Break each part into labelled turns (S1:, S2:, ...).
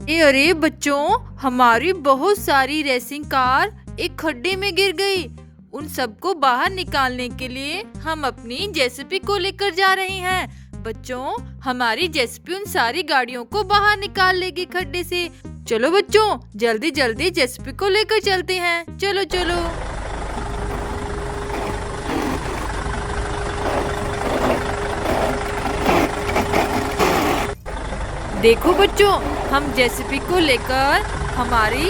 S1: अरे बच्चों, हमारी बहुत सारी रेसिंग कार एक खड्डे में गिर गई। उन सबको बाहर निकालने के लिए हम अपनी जेसीबी को लेकर जा रहे हैं। बच्चों, हमारी जेसीबी उन सारी गाड़ियों को बाहर निकाल लेगी खड्डे से। चलो बच्चों, जल्दी जल्दी जेसीबी को लेकर चलते हैं। चलो चलो। देखो बच्चों, हम जेसीबी को लेकर हमारी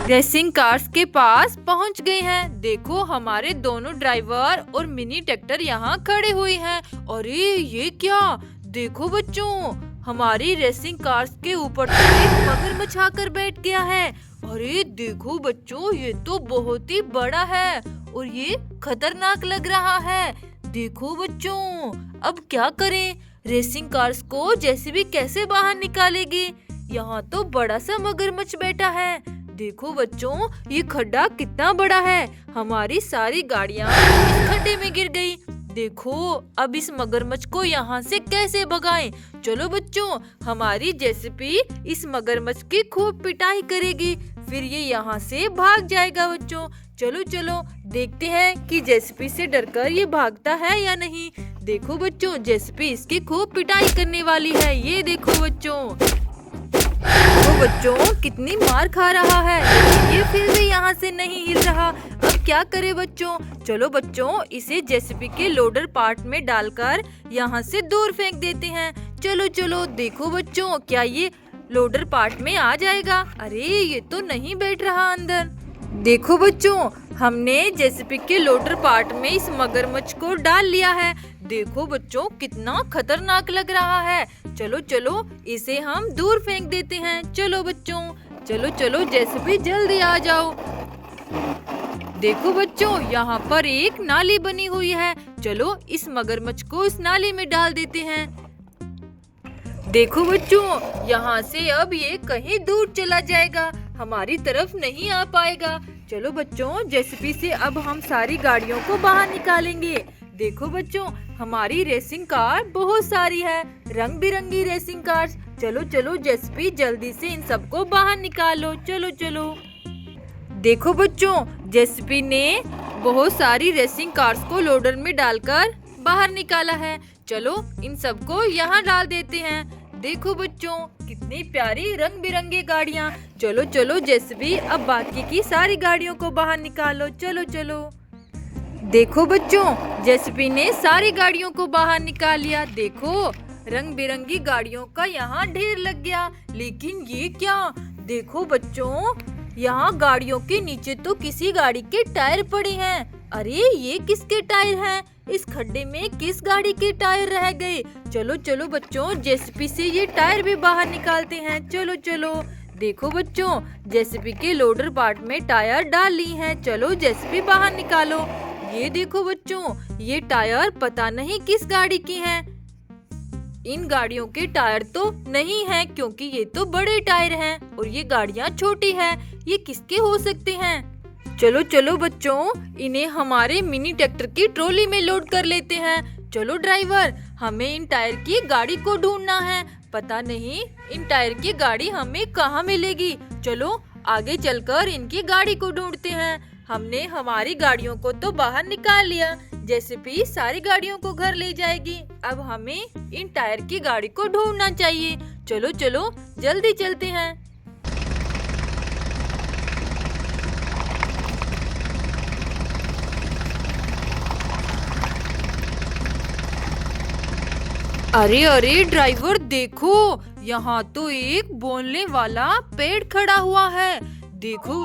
S1: रेसिंग कार्स के पास पहुंच गए हैं। देखो, हमारे दोनों ड्राइवर और मिनी ट्रैक्टर यहाँ खड़े हुए हैं। अरे ये क्या? देखो बच्चों, हमारी रेसिंग कार्स के ऊपर तो एक मगरमच्छ आकर बैठ गया है। अरे देखो बच्चों, ये तो बहुत ही बड़ा है और ये खतरनाक लग रहा है। देखो बच्चों, अब क्या करें? रेसिंग कार्स को जेसीबी कैसे बाहर निकालेगी? यहाँ तो बड़ा सा मगरमच्छ बैठा है। देखो बच्चों, ये खड्डा कितना बड़ा है। हमारी सारी गाड़ियाँ इस खड्डे में गिर गई। देखो, अब इस मगरमच्छ को यहाँ से कैसे भगाएं? चलो बच्चों, हमारी जेसीबी इस मगरमच्छ की खूब पिटाई करेगी, फिर ये यहाँ से भाग जाएगा। बच्चों चलो चलो, देखते हैं कि जेसीबी से डरकर ये भागता है या नहीं। देखो बच्चों, जेसीबी इसकी खूब पिटाई करने वाली है। ये देखो बच्चों, तो बच्चों कितनी मार खा रहा है, लेकिन ये फिर भी यहाँ से नहीं हिल रहा। अब क्या करे बच्चों? चलो बच्चों, इसे जेसीबी के लोडर पार्ट में डालकर यहाँ से दूर फेंक देते हैं। चलो चलो, देखो बच्चों, क्या ये लोडर पार्ट में आ जाएगा? अरे ये तो नहीं बैठ रहा अंदर। देखो बच्चों, हमने जेसीबी के लोडर पार्ट में इस मगरमच्छ को डाल लिया है। देखो बच्चों, कितना खतरनाक लग रहा है। चलो चलो, इसे हम दूर फेंक देते हैं। चलो बच्चों, चलो चलो, जेसीबी जल्दी आ जाओ। देखो बच्चों, यहाँ पर एक नाली बनी हुई है। चलो इस मगरमच्छ को इस नाली में डाल देते हैं। देखो बच्चों, यहाँ से अब ये कहीं दूर चला जाएगा, हमारी तरफ नहीं आ पाएगा। चलो बच्चों, जेसीबी से अब हम सारी गाड़ियों को बाहर निकालेंगे। देखो बच्चों, हमारी रेसिंग कार बहुत सारी है, रंग बिरंगी रेसिंग कार्स। चलो चलो जेसीबी, जल्दी से इन सबको बाहर निकालो। चलो चलो। देखो बच्चों, जेसीबी ने बहुत सारी रेसिंग कार्स को लोडर में डालकर बाहर निकाला है। चलो इन सबको यहाँ डाल देते हैं। देखो बच्चों, कितनी प्यारी रंग बिरंगी गाड़ियाँ। चलो चलो जेसीबी, अब बाकी की सारी गाड़ियों को बाहर निकालो। चलो चलो। देखो बच्चों, जेसीबी ने सारी गाड़ियों को बाहर निकाल लिया। देखो, रंग बिरंगी गाड़ियों का यहाँ ढेर लग गया। लेकिन ये क्या? देखो बच्चों, यहाँ गाड़ियों के नीचे तो किसी गाड़ी के टायर पड़े हैं। अरे ये किसके टायर हैं? इस खड्डे में किस गाड़ी के टायर रह गए? चलो चलो बच्चों, जेसीबी से ये टायर भी बाहर निकालते हैं। चलो चलो। देखो बच्चों, जेसीबी के लोडर पार्ट में टायर डाल ली हैं। चलो जेसीबी बाहर निकालो। ये देखो बच्चों, ये टायर पता नहीं किस गाड़ी की हैं। इन गाड़ियों के टायर तो नहीं हैं, क्योंकि ये तो बड़े टायर हैं और ये गाड़ियाँ छोटी हैं। ये किसके हो सकते हैं? चलो चलो बच्चों, इन्हें हमारे मिनी ट्रैक्टर की ट्रॉली में लोड कर लेते हैं। चलो ड्राइवर, हमें इन टायर की गाड़ी को ढूंढना है। पता नहीं इन टायर की गाड़ी हमें कहाँ मिलेगी। चलो आगे चलकर इनकी गाड़ी को ढूंढते हैं। हमने हमारी गाड़ियों को तो बाहर निकाल लिया, जेसीबी सारी गाड़ियों को घर ले जाएगी। अब हमें इन टायर की गाड़ी को ढूंढना चाहिए। चलो चलो, जल्दी चलते हैं। अरे अरे ड्राइवर, देखो, यहाँ तो एक बोलने वाला पेड़ खड़ा हुआ है। देखो,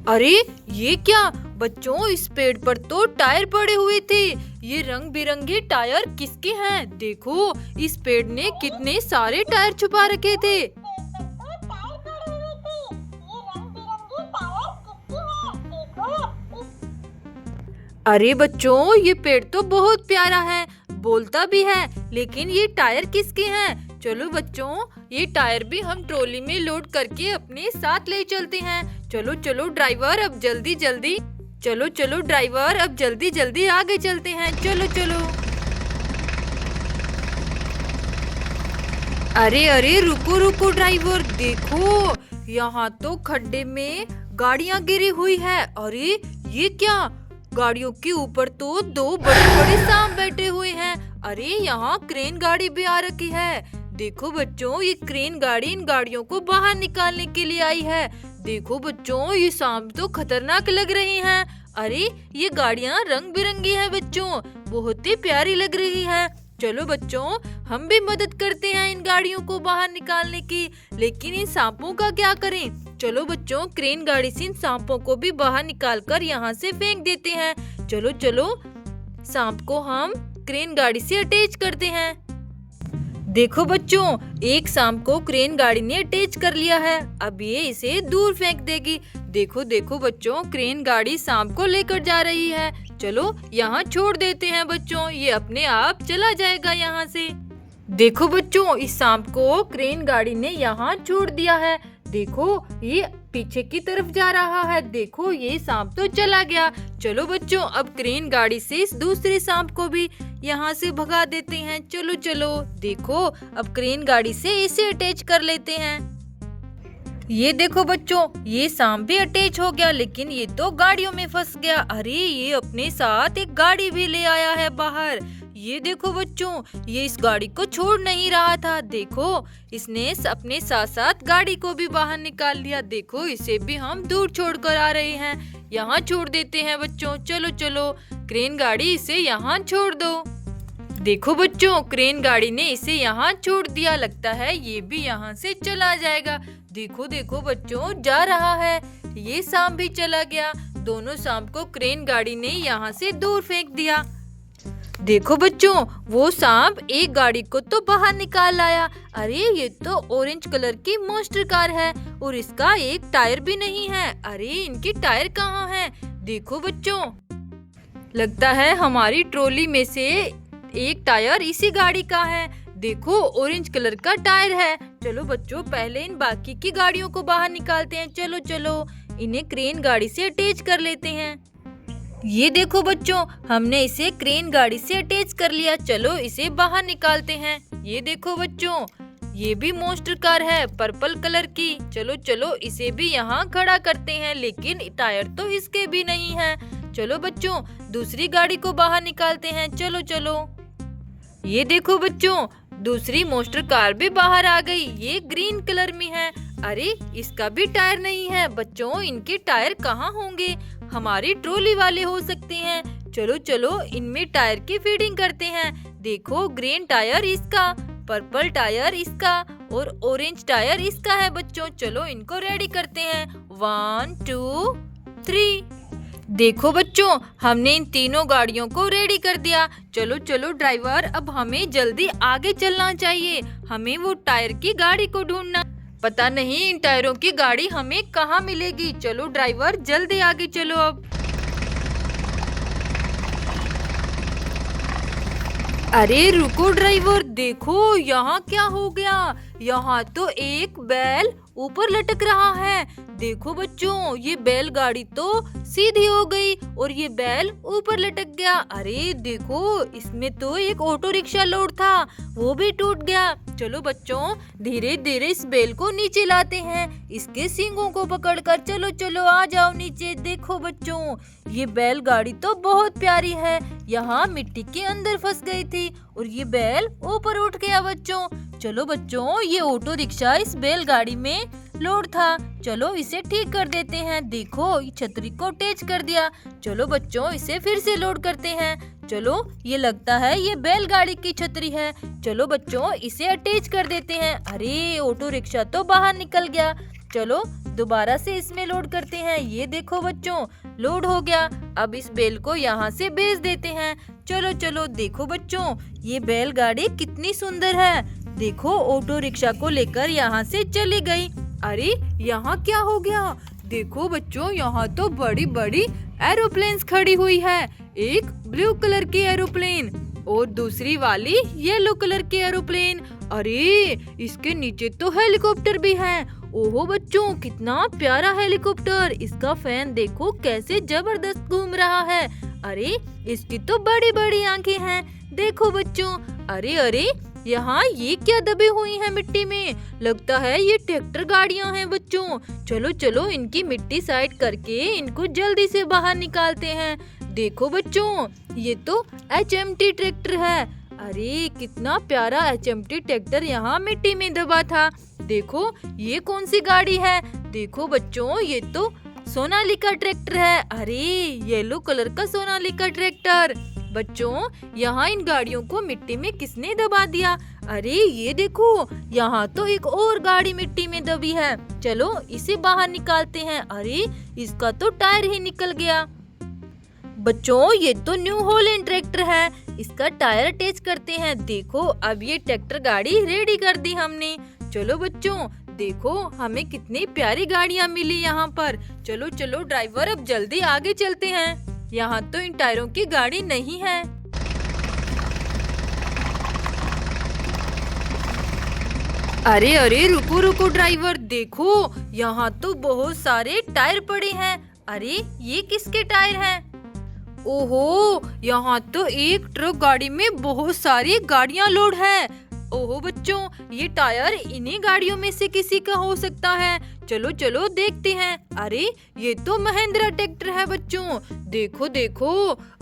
S1: अरे ये क्या? बच्चों, इस पेड़ पर तो टायर पड़े हुए थे। ये रंग बिरंगे टायर किसके हैं? देखो, इस पेड़ ने कितने सारे टायर छुपा रखे थे। अरे बच्चों, ये पेड़ तो बहुत प्यारा है, बोलता भी है, लेकिन ये टायर किसके हैं? चलो बच्चों, ये टायर भी हम ट्रॉली में लोड करके अपने साथ ले चलते हैं। चलो चलो ड्राइवर, अब जल्दी जल्दी। चलो चलो ड्राइवर, अब जल्दी जल्दी आगे चलते हैं। चलो चलो। अरे अरे रुको रुको ड्राइवर, देखो यहाँ तो खड्डे में गाड़ियाँ गिरी हुई है। अरे ये क्या, गाड़ियों के ऊपर तो दो बड़े बड़े सांप बैठे हुए हैं। अरे यहाँ क्रेन गाड़ी भी आ रखी है। देखो बच्चों, ये क्रेन गाड़ी इन गाड़ियों को बाहर निकालने के लिए आई है। देखो बच्चों, ये सांप तो खतरनाक लग रही हैं। अरे ये गाड़ियाँ रंग बिरंगी है बच्चों, बहुत ही प्यारी लग रही है। चलो बच्चों, हम भी मदद करते हैं इन गाड़ियों को बाहर निकालने की। लेकिन इन सांपों का क्या करें? चलो बच्चों, क्रेन गाड़ी से इन सांपों को भी बाहर निकालकर यहाँ से फेंक देते हैं। चलो चलो, सांप को हम क्रेन गाड़ी से अटैच करते हैं। देखो बच्चों, एक सांप को क्रेन गाड़ी ने अटैच कर लिया है। अब ये इसे दूर फेंक देगी। देखो देखो बच्चों, क्रेन गाड़ी सांप को लेकर जा रही है। चलो यहाँ छोड़ देते हैं बच्चों, ये अपने आप चला जाएगा यहाँ से। देखो बच्चों, इस सांप को क्रेन गाड़ी ने यहाँ छोड़ दिया है। देखो ये पीछे की तरफ जा रहा है। देखो ये सांप तो चला गया। चलो बच्चों, अब क्रेन गाड़ी से इस दूसरे सांप को भी यहाँ से भगा देते हैं। चलो चलो, देखो अब क्रेन गाड़ी से इसे अटैच कर लेते हैं। ये देखो बच्चों, ये सांप भी अटैच हो गया, लेकिन ये तो गाड़ियों में फंस गया। अरे ये अपने साथ एक गाड़ी भी ले आया है बाहर। ये देखो बच्चों, ये इस गाड़ी को छोड़ नहीं रहा था। देखो इसने अपने साथ साथ गाड़ी को भी बाहर निकाल लिया। देखो इसे भी हम दूर छोड़ कर आ रहे हैं। यहाँ छोड़ देते हैं बच्चों। चलो चलो, क्रेन गाड़ी इसे यहाँ छोड़ दो। देखो बच्चों, क्रेन गाड़ी ने इसे यहाँ छोड़ दिया। लगता है ये भी यहाँ से चला जाएगा। देखो देखो बच्चों, जा रहा है। ये सांप भी चला गया। दोनों सांप को क्रेन गाड़ी ने यहाँ से दूर फेंक दिया। देखो बच्चों, वो सांप एक गाड़ी को तो बाहर निकाल लाया। अरे ये तो ऑरेंज कलर की मॉन्स्टर कार है और इसका एक टायर भी नहीं है। अरे इनकी टायर कहाँ है? देखो बच्चों, लगता है हमारी ट्रॉली में से एक टायर इसी गाड़ी का है। देखो ऑरेंज कलर का टायर है। चलो बच्चों, पहले इन बाकी की गाड़ियों को बाहर निकालते हैं। चलो चलो, इन्हें क्रेन गाड़ी से अटैच कर लेते हैं। ये देखो बच्चों, हमने इसे क्रेन गाड़ी से अटैच कर लिया। चलो इसे बाहर निकालते हैं। ये देखो बच्चों, ये भी मॉन्स्टर कार है पर्पल कलर की। चलो चलो, इसे भी यहाँ खड़ा करते हैं, लेकिन टायर तो इसके भी नहीं है। चलो बच्चों, दूसरी गाड़ी को बाहर निकालते हैं। चलो चलो, ये देखो बच्चों, दूसरी मॉन्स्टर कार भी बाहर आ गई। ये ग्रीन कलर में है। अरे इसका भी टायर नहीं है। बच्चों, इनके टायर कहाँ होंगे? हमारी ट्रॉली वाले हो सकते हैं। चलो चलो, इनमें टायर की फिटिंग करते हैं। देखो ग्रीन टायर इसका, पर्पल टायर इसका और ऑरेंज टायर इसका है बच्चों। चलो इनको रेडी करते हैं। 1 2 3। देखो बच्चों, हमने इन तीनों गाड़ियों को रेडी कर दिया। चलो चलो ड्राइवर, अब हमें जल्दी आगे चलना चाहिए। हमें वो टायर की गाड़ी को ढूंढना। पता नहीं इन टायरों की गाड़ी हमें कहाँ मिलेगी। चलो ड्राइवर, जल्दी आगे चलो अब। अरे रुको ड्राइवर, देखो यहाँ क्या हो गया। यहाँ तो एक बैल ऊपर लटक रहा है। देखो बच्चों, ये बैलगाड़ी तो सीधी हो गई और ये बैल ऊपर लटक गया। अरे देखो, इसमें तो एक ऑटो रिक्शा लोड था, वो भी टूट गया। चलो बच्चों, धीरे धीरे इस बैल को नीचे लाते हैं, इसके सींगों को पकड़कर। चलो चलो, आ जाओ नीचे। देखो बच्चों, ये बैलगाड़ी तो बहुत प्यारी है। यहाँ मिट्टी के अंदर फंस गई थी और ये बैल ऊपर उठ गया बच्चों। चलो बच्चों, ये ऑटो रिक्शा इस बैलगाड़ी में लोड था। चलो इसे ठीक कर देते हैं। देखो, छतरी को अटैच कर दिया। चलो बच्चों, इसे फिर से लोड करते हैं। चलो, ये लगता है ये बैलगाड़ी की छतरी है। चलो बच्चों, इसे अटैच कर देते हैं। अरे ऑटो रिक्शा तो बाहर निकल गया। चलो दोबारा से इसमें लोड करते हैं। ये देखो बच्चों, लोड हो गया। अब इस बैल को यहाँ से भेज देते हैं। चलो चलो, देखो बच्चों, ये बैलगाड़ी कितनी सुंदर है। देखो, ऑटो रिक्शा को लेकर यहाँ से चली गई। अरे यहाँ क्या हो गया? देखो बच्चों, यहाँ तो बड़ी बड़ी एरोप्लेन्स खड़ी हुई है। एक ब्लू कलर की एरोप्लेन और दूसरी वाली येलो कलर की एरोप्लेन। अरे इसके नीचे तो हेलीकॉप्टर भी है। ओहो बच्चों, कितना प्यारा हेलीकॉप्टर। इसका फैन देखो कैसे जबरदस्त घूम रहा है। अरे इसकी तो बड़ी बड़ी आंखें हैं। देखो बच्चों, अरे अरे यहाँ ये क्या दबी हुई है मिट्टी में? लगता है ये ट्रैक्टर गाड़ियाँ हैं बच्चों। चलो चलो इनकी मिट्टी साइड करके इनको जल्दी से बाहर निकालते हैं। देखो बच्चों, ये तो HMT ट्रैक्टर है। अरे कितना प्यारा HMT ट्रैक्टर यहाँ मिट्टी में दबा था। देखो ये कौन सी गाड़ी है? देखो बच्चों, ये तो सोनालिका ट्रैक्टर है। अरे येलो कलर का सोनालिका ट्रैक्टर। बच्चों, यहाँ इन गाड़ियों को मिट्टी में किसने दबा दिया? अरे ये देखो, यहाँ तो एक और गाड़ी मिट्टी में दबी है। चलो इसे बाहर निकालते हैं। अरे इसका तो टायर ही निकल गया। बच्चों, ये तो न्यू हॉलैंड ट्रैक्टर है। इसका टायर अटैच करते हैं। देखो अब ये ट्रैक्टर गाड़ी रेडी कर दी हमने। चलो बच्चों, देखो हमें कितनी प्यारी गाड़ियाँ मिली यहाँ पर। चलो चलो ड्राइवर, अब जल्दी आगे चलते हैं। यहाँ तो इन टायरों की गाड़ी नहीं है। अरे अरे रुको रुको ड्राइवर, देखो यहाँ तो बहुत सारे टायर पड़े हैं। अरे ये किसके टायर हैं? ओहो, यहाँ तो एक ट्रक गाड़ी में बहुत सारी गाड़ियाँ लोड है। ओहो बच्चों, ये टायर इन्हीं गाड़ियों में से किसी का हो सकता है। चलो चलो देखते हैं। अरे ये तो महिंद्रा ट्रैक्टर है बच्चों। देखो देखो,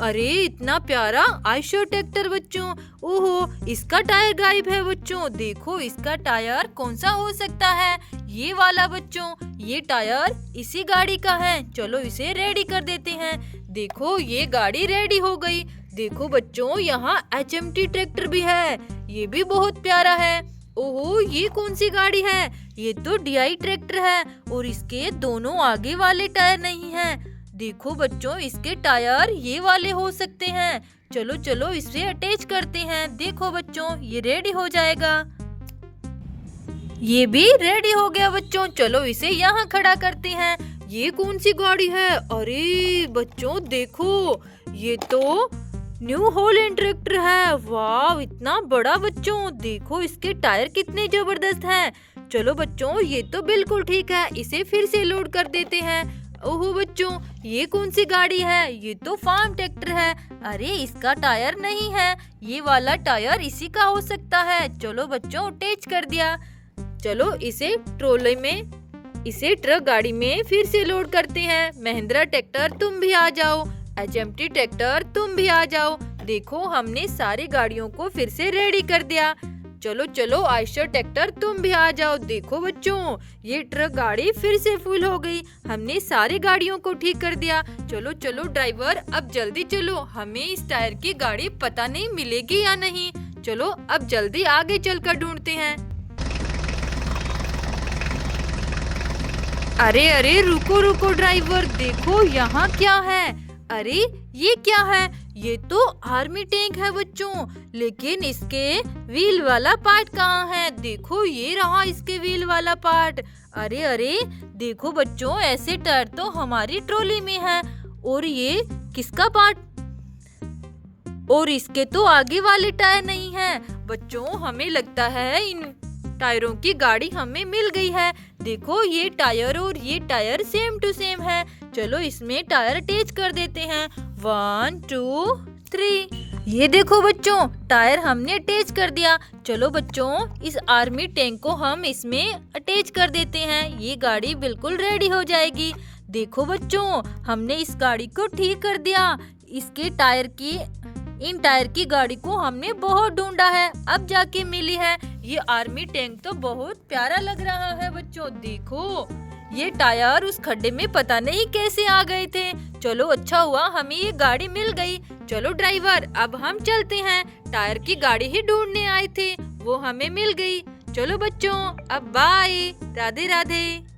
S1: अरे इतना प्यारा आयशर ट्रैक्टर बच्चों। ओहो, इसका टायर गायब है बच्चों। देखो इसका टायर कौन सा हो सकता है? ये वाला बच्चों। ये टायर इसी गाड़ी का है। चलो इसे रेडी कर देते हैं। देखो ये गाड़ी रेडी हो गई। देखो बच्चों, यहाँ HMT ट्रैक्टर भी है। ये भी बहुत प्यारा है। ओहो, ये कौन सी गाड़ी है? ये तो DI ट्रैक्टर है और इसके दोनों आगे वाले टायर नहीं हैं। देखो बच्चों, इसके टायर ये वाले हो सकते हैं। चलो चलो इसे अटैच करते हैं। देखो बच्चों, ये रेडी हो जाएगा। ये भी रेडी हो गया बच्चों। चलो इसे यहाँ खड़ा करते हैं। ये कौन सी गाड़ी है? अरे बच्चों देखो, ये तो न्यू हॉलैंड ट्रैक्टर है। वाह, इतना बड़ा बच्चों। देखो इसके टायर कितने जबरदस्त हैं। चलो बच्चों, ये तो बिल्कुल ठीक है। इसे फिर से लोड कर देते हैं। ओहो बच्चों, ये कौन सी गाड़ी है? ये तो फार्म ट्रैक्टर है। अरे इसका टायर नहीं है। ये वाला टायर इसी का हो सकता है। चलो बच्चों, अटैच कर दिया। चलो इसे ट्रॉली में, इसे ट्रक गाड़ी में फिर से लोड करते हैं। महिंद्रा ट्रैक्टर तुम भी आ जाओ। HMT ट्रैक्टर तुम भी आ जाओ। देखो हमने सारी गाड़ियों को फिर से रेडी कर दिया। चलो चलो आयशर ट्रैक्टर तुम भी आ जाओ। देखो बच्चों, ये ट्रक गाड़ी फिर से फुल हो गई। हमने सारी गाड़ियों को ठीक कर दिया। चलो चलो ड्राइवर, अब जल्दी चलो। हमें इस टायर की गाड़ी पता नहीं मिलेगी या नहीं। चलो अब जल्दी आगे चलकर ढूंढते हैं। अरे अरे रुको रुको ड्राइवर, देखो यहाँ क्या है? अरे ये क्या है? ये तो आर्मी टैंक है बच्चों, लेकिन इसके व्हील वाला पार्ट कहाँ है? देखो ये रहा इसके व्हील वाला पार्ट। अरे अरे देखो बच्चों, ऐसे टायर तो हमारी ट्रॉली में है। और ये किसका पार्ट? और इसके तो आगे वाले टायर नहीं है। बच्चों हमें लगता है इन टायरों की गाड़ी हमें मिल गई है। देखो ये टायर और ये टायर सेम टू सेम है। चलो इसमें टायर अटैच कर देते हैं। 1 2 3। ये देखो बच्चों, टायर हमने अटैच कर दिया। चलो बच्चों, इस आर्मी टैंक को हम इसमें अटैच कर देते हैं। ये गाड़ी बिल्कुल रेडी हो जाएगी। देखो बच्चों, हमने इस गाड़ी को ठीक कर दिया। इसके इन टायर की गाड़ी को हमने बहुत ढूंढा है, अब जाके मिली है। ये आर्मी टैंक तो बहुत प्यारा लग रहा है बच्चों। देखो ये टायर उस खड्डे में पता नहीं कैसे आ गए थे। चलो अच्छा हुआ हमें ये गाड़ी मिल गई। चलो ड्राइवर, अब हम चलते हैं। टायर की गाड़ी ही ढूंढने आए थे, वो हमें मिल गई। चलो बच्चों, अब बाय, राधे राधे।